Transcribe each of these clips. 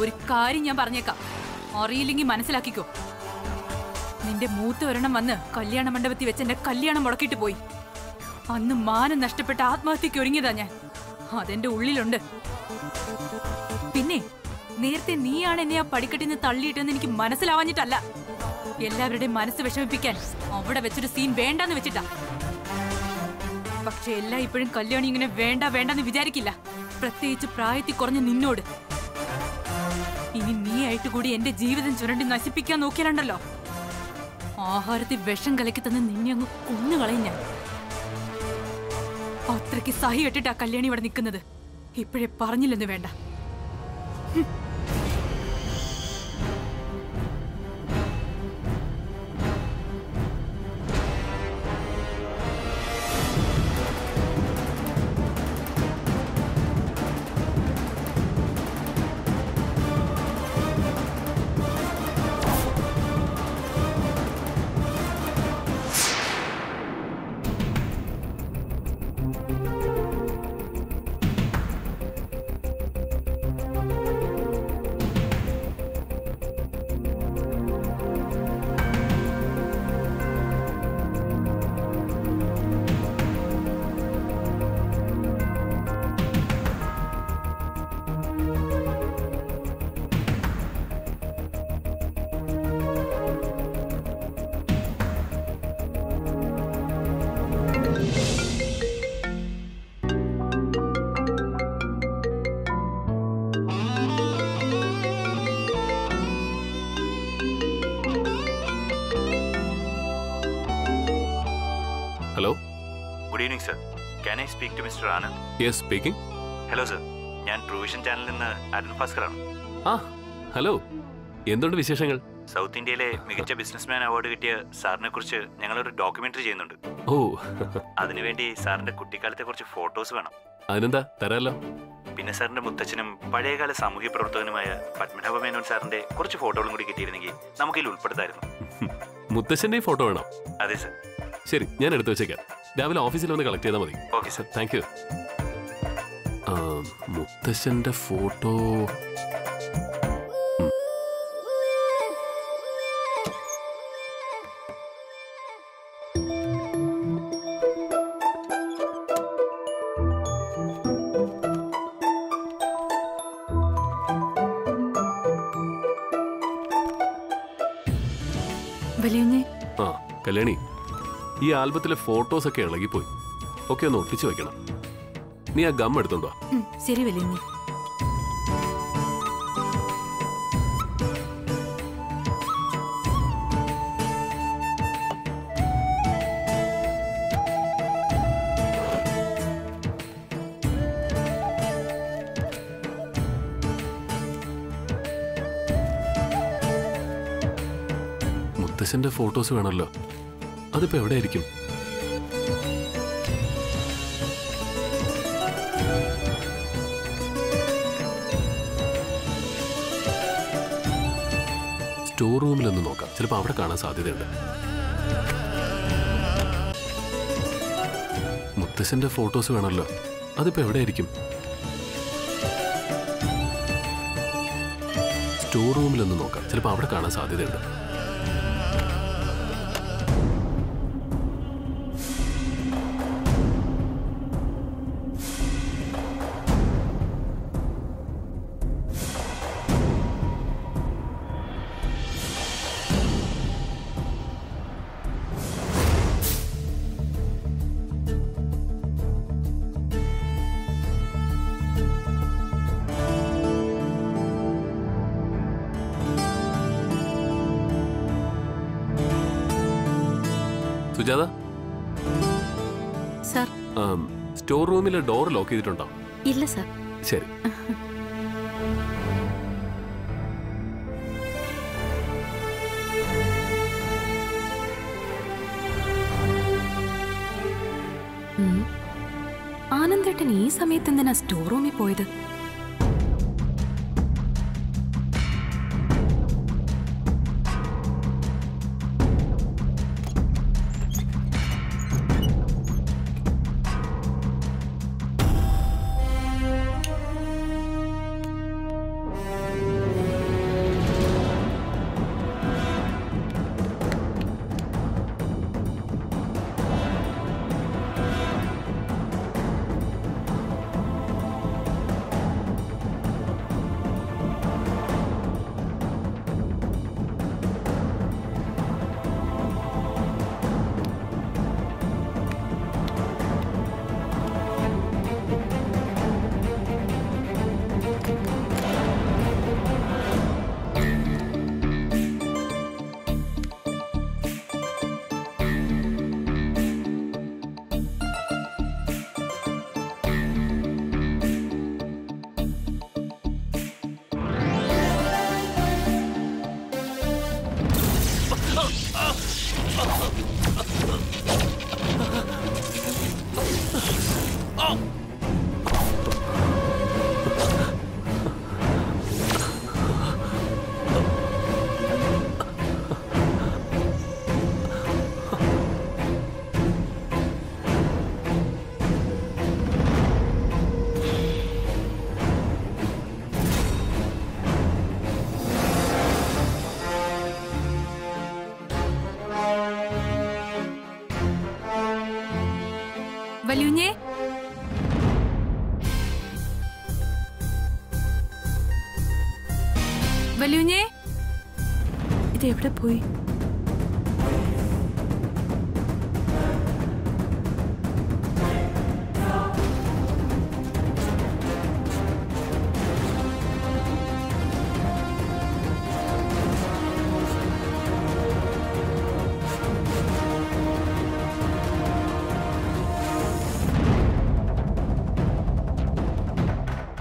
ഒരു കാര്യം ഞാൻ പറഞ്ഞേക്കാം, അറിയില്ലെങ്കിൽ മനസ്സിലാക്കിക്കോ. നിന്റെ മൂത്ത ഒരെണ്ണം വന്ന് കല്യാണ മണ്ഡപത്തിൽ വെച്ച് എന്റെ കല്യാണം മുടക്കിയിട്ട് പോയി. അന്ന് മാനം നഷ്ടപ്പെട്ട ആത്മഹത്യക്ക് ഒരുങ്ങിയതാ ഞാൻ. അതെന്റെ ഉള്ളിലുണ്ട്. പിന്നെ നേരത്തെ നീയാണ് എന്നെ ആ പടിക്കെട്ടിന്ന് തള്ളിയിട്ടെന്ന് എനിക്ക് മനസ്സിലാവാഞ്ഞിട്ടല്ല, എല്ലാവരുടെയും മനസ്സ് വിഷമിപ്പിക്കാൻ അവിടെ വെച്ചൊരു സീൻ വേണ്ടെന്ന് വെച്ചിട്ടാ. പക്ഷെ എല്ലാം ഇപ്പോഴും കല്യാണി ഇങ്ങനെ വേണ്ട വേണ്ടെന്ന് വിചാരിക്കില്ല, പ്രത്യേകിച്ച് പ്രായത്തിൽ കുറഞ്ഞ നിന്നോട്. ഇനി നീ ആയിട്ട് കൂടി എന്റെ ജീവിതം ചുരണ്ടി നശിപ്പിക്കാൻ നോക്കിയാലുണ്ടല്ലോ, ആഹാരത്തിൽ വിഷം കലക്കി തന്ന് നിന്നെ അങ്ങ് കൊന്നുകളയും ഞാൻ. അത്രയ്ക്ക് സഹി കെട്ടിട്ടാ കല്യാണി ഇവിടെ നിൽക്കുന്നത്. ഇപ്പോഴേ പറഞ്ഞില്ലെന്ന് വേണ്ട. Hello? Good evening, sir. Can I speak to Mr. Anand? Yes, speaking. Hello, sir. ഞാൻ ട്രൂവിഷൻ ചാനലിൽ നിന്ന് അരുൺ ഭാസ്കറാണ്. ഹലോ, എന്തുണ്ട് വിശേഷങ്ങൾ? സൗത്ത് ഇന്ത്യയിലെ മികച്ച ബിസിനസ്മാൻ അവാർഡ് കിട്ടിയ സാറിനെ കുറിച്ച് ഞങ്ങളൊരു ഡോക്യുമെന്ററി ചെയ്യുന്നുണ്ട്. ഓ, അതിനുവേണ്ടി സാറിന്റെ കുട്ടിക്കാലത്തെ കുറച്ച് ഫോട്ടോസ് വേണം. അതിനെന്താ, തരാലോ. പിന്നെ സാറിന്റെ മുത്തച്ഛനും പഴയകാല സാമൂഹ്യ പ്രവർത്തകനുമായ പത്മനാഭ മേനോൻ സാറിന്റെ കുറച്ച് ഫോട്ടോകളും കൂടി കിട്ടിയിരുന്നെങ്കിൽ നമുക്കിതിൽ ഉൾപ്പെടുത്തായിരുന്നു. മുത്തശ്ശന്റെ ഫോട്ടോ വേണം? അതെ സർ. ശരി, ഞാൻ എടുത്തു വെച്ചേക്കാം. രാവിലെ ഓഫീസിൽ വന്ന് കളക്ട് ചെയ്താൽ മതി. Okay sir. Thank you. മുത്തശ്ശന്റെ ഫോട്ടോ കല്യാണി, ഈ ആൽബത്തിലെ ഫോട്ടോസ് ഒക്കെ ഇളകിപ്പോയി. ഒക്കെ ഒന്ന് ഒട്ടിച്ചു വെക്കണം. നീ ആ ഗം എടുത്തോണ്ടോ? ശരി വലിയ. മുത്തശ്ശന്റെ ഫോട്ടോസ് വേണമല്ലോ. അതിപ്പോ എവിടെയായിരിക്കും? സ്റ്റോർ റൂമിലൊന്ന് നോക്കാം, ചിലപ്പോൾ അവിടെ കാണാൻ സാധ്യതയുണ്ട്. മുത്തശ്ശന്റെ ഫോട്ടോസ് വേണമല്ലോ. അതിപ്പോ എവിടെയായിരിക്കും? സ്റ്റോർ റൂമിലൊന്ന് നോക്കാം, ചിലപ്പോൾ അവിടെ കാണാൻ സാധ്യതയുണ്ട്. സുജാത സർ, സ്റ്റോർ റൂമിലെ ഡോർ ലോക്ക് ചെയ്തിട്ടുണ്ടോ? ഇല്ല സർ. ശരി. ആനന്ദേട്ടൻ ഈ സമയത്ത് എന്തിനാ സ്റ്റോർ റൂമിൽ പോയത്? വല്യുഞ്ഞേ, വല്യുഞ്ഞേ, ഇതെവിടെ പോയി?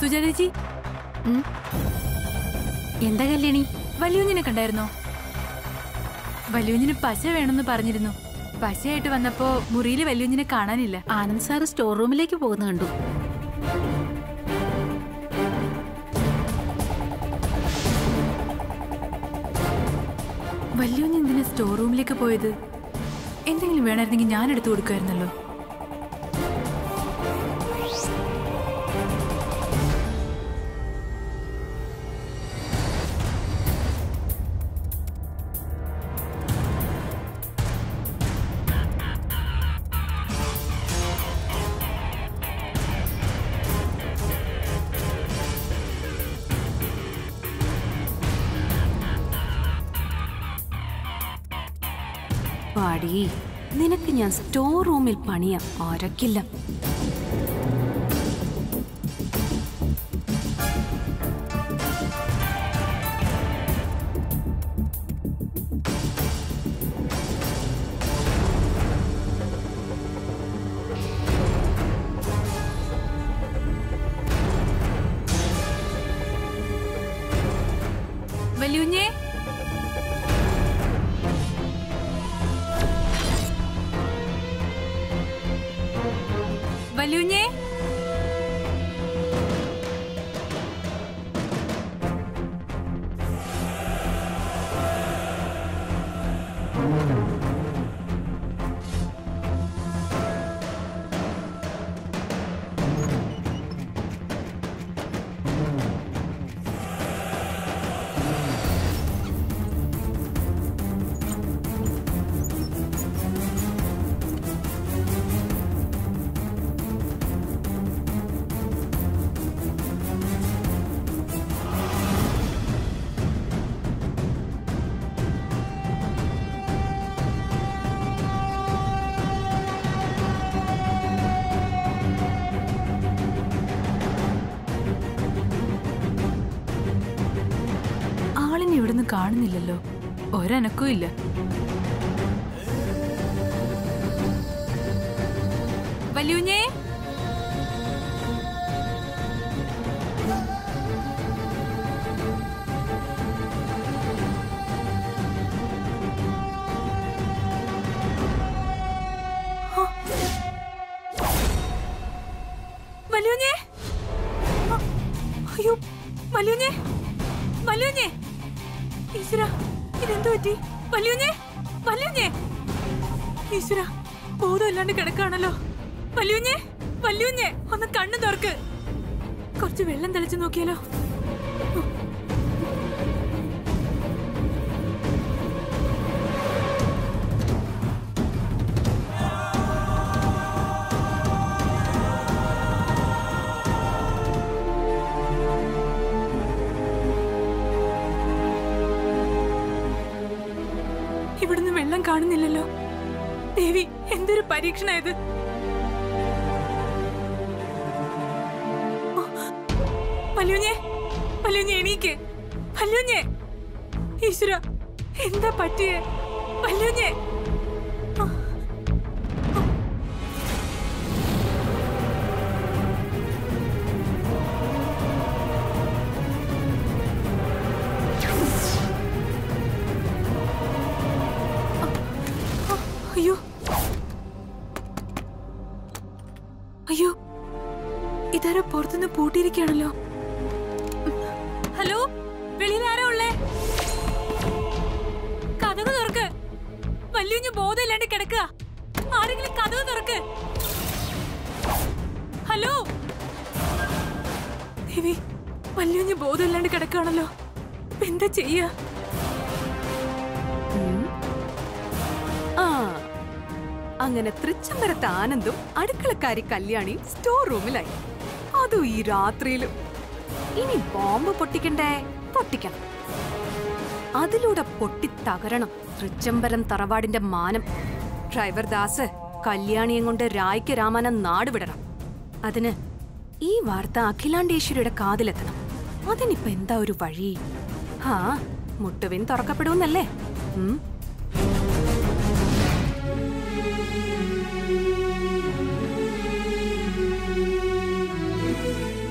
സുജാതേച്ചി, എന്താ കല്യാണി? വല്യുഞ്ഞിനെ കണ്ടായിരുന്നോ? വല്യുഞ്ഞിന് പശ വേണമെന്ന് പറഞ്ഞിരുന്നു. പശയായിട്ട് വന്നപ്പോ മുറിയിൽ വല്യുഞ്ഞിനെ കാണാനില്ല. ആനന്ദ് സാറ് സ്റ്റോർ റൂമിലേക്ക് പോകുന്ന കണ്ടു. വല്യുഞ്ഞ് എന്തിനാ സ്റ്റോർ റൂമിലേക്ക് പോയത്? എന്തെങ്കിലും വേണമായിരുന്നെങ്കിൽ ഞാൻ എടുത്തു കൊടുക്കുമായിരുന്നല്ലോ. പാടി, നിനക്ക് ഞാൻ സ്റ്റോർ റൂമിൽ പണിയാം, ആരക്കില്ല. വല്യുഞ്ഞേ, വല്യുഞ്ഞേ, ആളിനെ ഇവിടുന്ന് കാണുന്നില്ലല്ലോ. ഒരനക്കവും ഇല്ല. വല്യുഞ്ഞേ, വല്യുഞ്ഞേ, അയ്യോ വല്യുഞ്ഞേ, വല്യുഞ്ഞേ, ഈശ്വര, ഇതെന്തു പറ്റി? വല്യുഞ്ഞേ, വല്യുഞ്ഞേ, ഈശ്വര, ബോധമില്ലാണ്ട് കിടക്കാണല്ലോ. വല്യുഞ്ഞേ, വല്യുഞ്ഞേ, ഒന്ന് കണ്ണു തുറക്ക്. കുറച്ച് വെള്ളം തെളിച്ചു നോക്കിയാലോ? ഇവിടുന്ന് വെള്ളം കാണുന്നില്ലല്ലോ. ദേവി, എന്തൊരു പരീക്ഷണായത്! വല്യുഞ്ഞേ, വല്യുഞ്ഞേ, എണീക്ക്. വല്യുഞ്ഞേ, ഈശ്വര, എന്താ പറ്റിയേ? വല്യുഞ്ഞേ, അതാരോ പുറത്തുനിന്ന് പൂട്ടിയിരിക്കുകയാണല്ലോ. ഹലോ, വെളിയിൽ ആരാ ഉള്ളേ? കതക് തുറക്ക്. വല്യുഞ്ഞ് ബോധമില്ലാണ്ട് കിടക്കുക. ആരെങ്കിലും കതക് തുറക്ക്. ഹലോ ദേവി, വല്യുഞ്ഞ് ബോധമില്ലാണ്ട് കിടക്കുകയാണല്ലോ. എന്താ ചെയ്യാ? അങ്ങനെ തൃച്ചംബരത്തെ ആനന്ദും അടുക്കളക്കാരി കല്യാണിയും സ്റ്റോർ റൂമിലായി. അതും ഈ രാത്രിയിലും. ഇനി ബോംബ് പൊട്ടിക്കണ്ടേ? പൊട്ടിക്കണം. അതിലൂടെ പൊട്ടിത്തകരണം തൃച്ചംബരം തറവാടിന്റെ മാനം. ഡ്രൈവർ ദാസ് കല്യാണിയെ കൊണ്ട് രായ്ക്ക് രാമാനം നാടുവിടണം. അതിന് ഈ വാർത്ത അഖിലാണ്ടേശ്വരിയുടെ കാതിലെത്തണം. അതിനിപ്പോ എന്താ ഒരു വഴി? മുട്ടുവിൻ തുറക്കപ്പെടുന്നല്ലേ?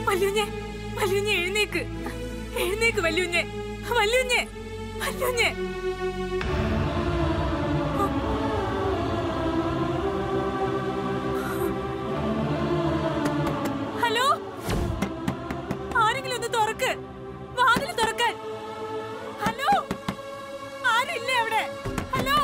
വല്യുഞ്ഞെ, വല്യുഞ്ഞെ എഴുന്നേക്ക്, എഴുന്നേക്ക് വല്യുഞ്ഞെ, വല്യുഞ്ഞെ, വല്യുഞ്ഞെ. ഹലോ, ആരെങ്കിലും ഒന്ന് തുറക്ക്, വാതിൽ തുറക്കാൻ. ഹലോ, ആരില്ലേ അവിടെ? ഹലോ.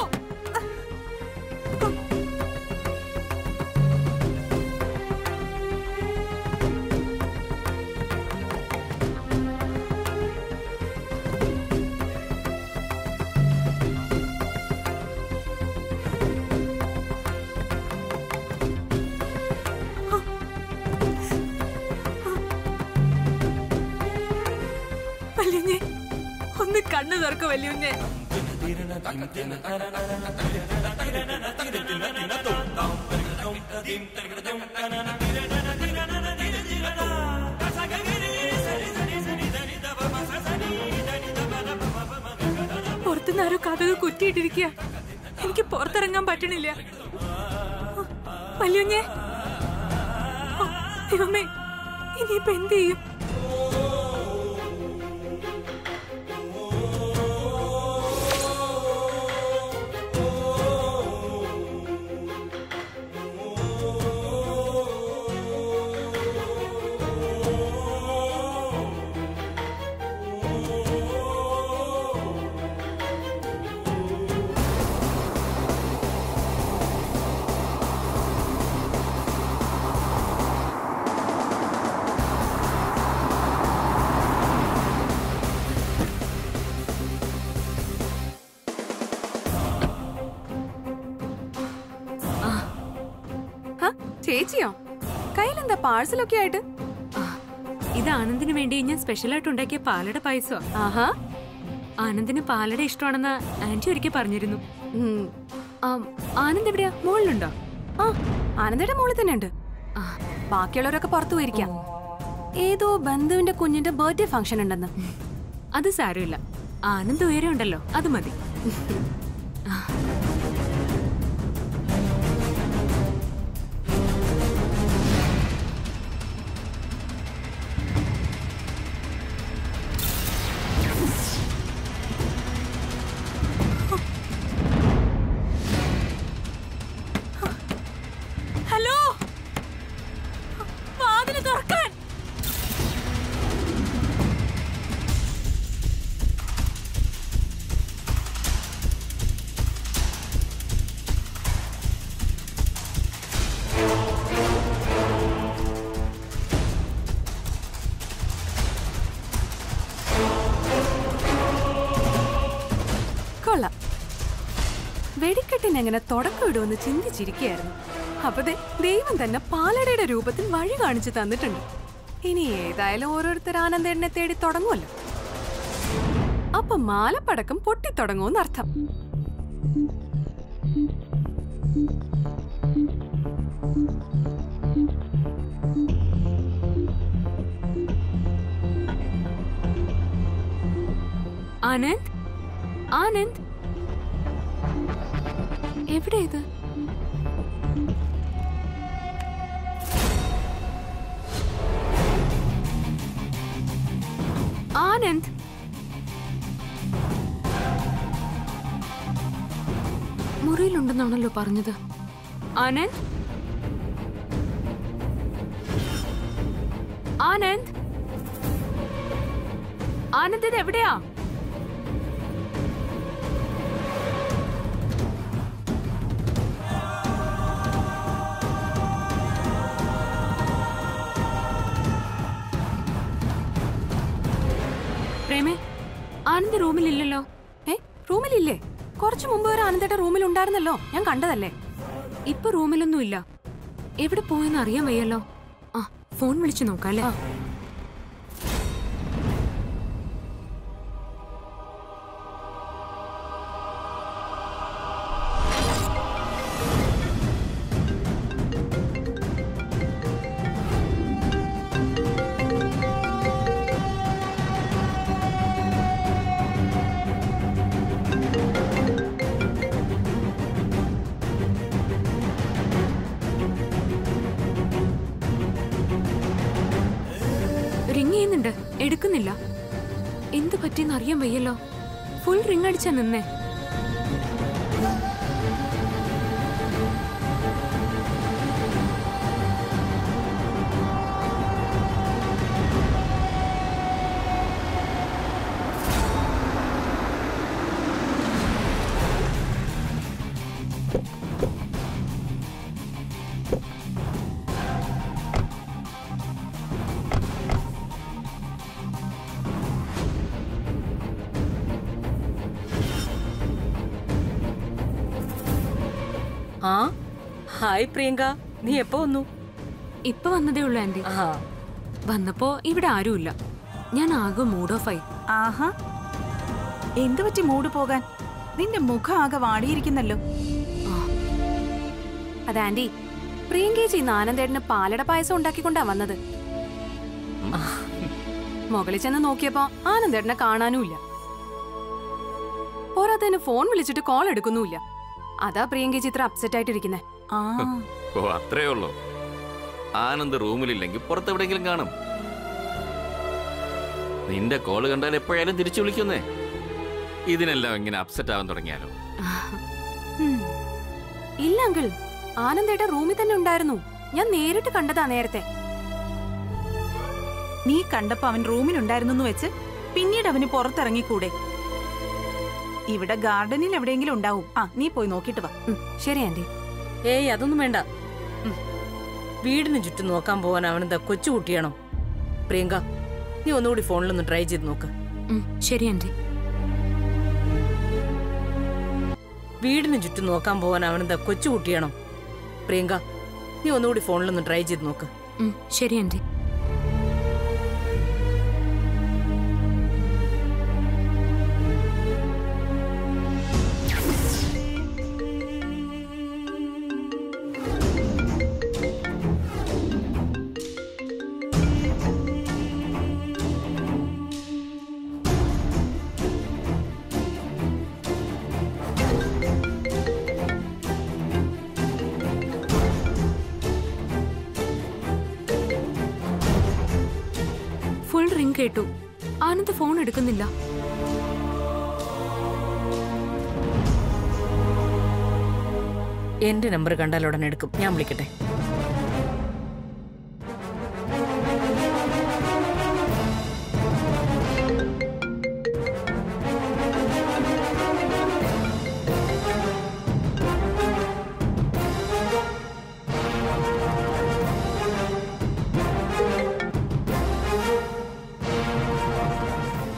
വല്യുഞ്ഞെ, ഒന്ന് കണ്ണു തുറക്ക വല്യുഞ്ഞെ. പുറത്തുനിന്നാരോ കഥക് കുറ്റിയിട്ടിരിക്കുക. എനിക്ക് പുറത്തിറങ്ങാൻ പറ്റണില്ല. വല്യുഞ്ഞെ, ദൈവമേ, ഇനിയിപ്പോ എന്ത് ചെയ്യും? ചേച്ചിയോ? കയ്യിലെന്താ പാഴ്സലൊക്കെ ആയിട്ട്? ഇത് ആനന്ദിന് വേണ്ടി ഞാൻ സ്പെഷ്യലായിട്ട് ഉണ്ടാക്കിയ പാലട പായസം. ആഹാ, ആനന്ദിന് പാലട ഇഷ്ടമാണെന്ന് ആന്റി ഒരിക്കൽ പറഞ്ഞിരുന്നു. ആനന്ദ് എവിടെയാ? മുകളിലുണ്ടോ? ആനന്ദയുടെ മുകളിൽ തന്നെ ഉണ്ട്. ബാക്കിയുള്ളവരൊക്കെ പുറത്തു പോയിരിക്കാം. ഏതോ ബന്ധുവിന്റെ കുഞ്ഞിന്റെ ബർത്ത്ഡേ ഫംഗ്ഷൻ ഉണ്ടെന്ന്. അത് സാരമില്ല, ആനന്ദ് ഉയരം ഉണ്ടല്ലോ, അത് മതി. ഹലോ, വാതിൽ തുറക്കാൻ. കൊള്ളാം. വെടിക്കെട്ടിനെങ്ങനെ തുടക്കം ഇടുമെന്ന് ചിന്തിച്ചിരിക്കുകയായിരുന്നു. അപ്പൊ ദൈവം തന്നെ പാലടയുടെ രൂപത്തിൽ വഴി കാണിച്ചു തന്നിട്ടുണ്ട്. ഇനി ഏതായാലും ഓരോരുത്തർ ആനന്ദേണ്ണെ തേടി തുടങ്ങുമല്ലോ. അപ്പൊ മാലപ്പടക്കം പൊട്ടിത്തുടങ്ങുമെന്നർത്ഥം. ആനന്ദ്, ആനന്ദ്, എവിടെ ഇത്? ആനന്ദ്, മുറിയിലുണ്ടെന്നാണല്ലോ പറഞ്ഞത്. ആനന്ദ്, ആനന്ദ്, ആനന്ദ് ഇത് എവിടെയാ? പ്രേമേ, ആനന്ദ് റൂമിലില്ലല്ലോ. റൂമിലില്ലേ? കുറച്ചു മുമ്പ് വരെ ആനന്ദേട്ട റൂമിൽ ഉണ്ടായിരുന്നല്ലോ, ഞാൻ കണ്ടതല്ലേ. ഇപ്പൊ റൂമിലൊന്നുമില്ല. എവിടെ പോയെന്ന് അറിയാൻ വയ്യല്ലോ. ആ, ഫോൺ വിളിച്ചു നോക്കാം അല്ലേ? റിങ് ചെയ്യുന്നുണ്ട്, എടുക്കുന്നില്ല. എന്ത് പറ്റിയെന്ന് അറിയാൻ വയ്യല്ലോ. ഫുൾ റിങ് അടിച്ചാ നിന്നേ. ആ ഹായ് പ്രിയങ്ക, നീ എപ്പോ വന്നു? ഇപ്പൊ വന്നതേ ഉള്ളൂ ആന്റി. വന്നപ്പോ ഇവിടെ ആരുമില്ല. ഞാൻ ആകെ മൂഡ് ഓഫ് ആയി. ആഹാ, എന്തു പറ്റി മൂഡ് പോകാൻ? നിന്റെ മുഖം ആകെ വാടിയിരിക്കുന്നല്ലോ. അത് ആന്റി, പ്രിയങ്കേച്ചി ഇന്ന് ആനന്ദേട്ടന് പാലട പായസം ഉണ്ടാക്കിക്കൊണ്ടാ വന്നത്. മുകളിൽ ചെന്ന് നോക്കിയപ്പോ ആനന്ദേട്ടനെ കാണാനുമില്ല. പോരാത്തതിന് ഫോൺ വിളിച്ചിട്ട് കോൾ എടുക്കുന്നുമില്ല. അതാ പ്രിയങ്കേച്ചി ഇത്ര അപ്സെറ്റ് ആയിട്ടിരിക്കുന്നേ. ഓ, അത്രേ ഉള്ളൂ. ആനന്ദ് റൂമിലില്ലെങ്കിൽ പുറത്തെവിടെങ്കിലും കാണും. നിന്റെ കോള് കണ്ടാൽ എപ്പോഴായാലും തിരിച്ചു വിളിക്കുന്നേ. ഇതിനെല്ലാം ഇങ്ങനെ അപ്സെറ്റ് ആവാൻ തുടങ്ങിയാലോ? ഇല്ല അങ്കിൾ, ആനന്ദേട്ട റൂമിൽ തന്നെ ഉണ്ടായിരുന്നു. ഞാൻ നേരിട്ട് കണ്ടതാ നേരത്തെ. നീ കണ്ടപ്പോ അവൻ റൂമിലുണ്ടായിരുന്നു വെച്ച് പിന്നീട് അവന് പുറത്തിറങ്ങിക്കൂടെ? ഇവിടെ ഗാർഡനിൽ എവിടെയെങ്കിലും ഉണ്ടാവും. നീ പോയി നോക്കിട്ട് വാ. ശരി ആന്റി. ഏയ്, അതൊന്നും വേണ്ട. വീടിന് ചുറ്റും നോക്കാൻ പോവാൻ അവനെന്താ കൊച്ചുകുട്ടിയാണോ? പ്രിയങ്ക, നീ ഒന്നുകൂടി ഫോണിലൊന്ന് ട്രൈ ചെയ്ത് നോക്ക്. ശരി ആന്റി. വീടിന് ചുറ്റും നോക്കാൻ പോവാൻ അവനെന്താ കൊച്ചുകുട്ടിയാണോ? പ്രിയങ്ക, നീ ഒന്നുകൂടി ഫോണിലൊന്ന് ട്രൈ ചെയ്ത് നോക്ക്. ശരി ആന്റി. ഫുൾ റിങ് കേട്ടു. ആനന്ദ് ഫോൺ എടുക്കുന്നില്ല. എന്റെ നമ്പർ കണ്ടാൽ ഉടനെ എടുക്കും. ഞാൻ വിളിക്കട്ടെ?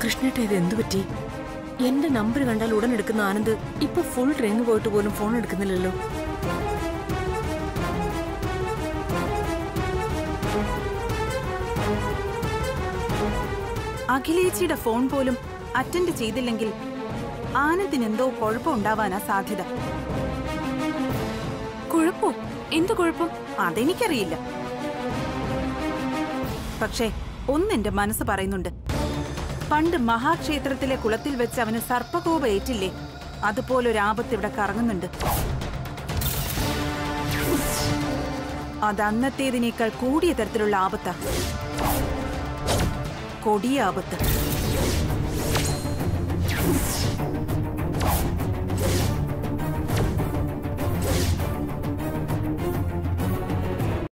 കൃഷ്ണേട്ട, ഇത് എന്തു പറ്റി? എന്റെ നമ്പർ കണ്ടാൽ ഉടൻ എടുക്കുന്ന ആനന്ദ് ഇപ്പൊ ഫുൾ റിങ് പോയിട്ട് പോലും ഫോൺ എടുക്കുന്നില്ലല്ലോ. അഖിലേച്ചിയുടെ ഫോൺ പോലും അറ്റൻഡ് ചെയ്തില്ലെങ്കിൽ ആനന്ദിന് എന്തോ കുഴപ്പമുണ്ടാവാനാ സാധ്യത. കുഴപ്പോ? എന്ത് കുഴപ്പം? അതെനിക്കറിയില്ല. പക്ഷേ ഒന്നെന്റെ മനസ്സ് പറയുന്നുണ്ട്. പണ്ട് മഹാക്ഷേത്രത്തിലെ കുളത്തിൽ വെച്ച് അവന് സർപ്പകോപ ഏറ്റില്ലേ, അതുപോലൊരാപത്ത് ഇവിടെ കറങ്ങുന്നുണ്ട്. അത് അന്നത്തേതിനേക്കാൾ കൂടിയ തരത്തിലുള്ള ആപത്താ. കൊടിയ ആപത്ത്.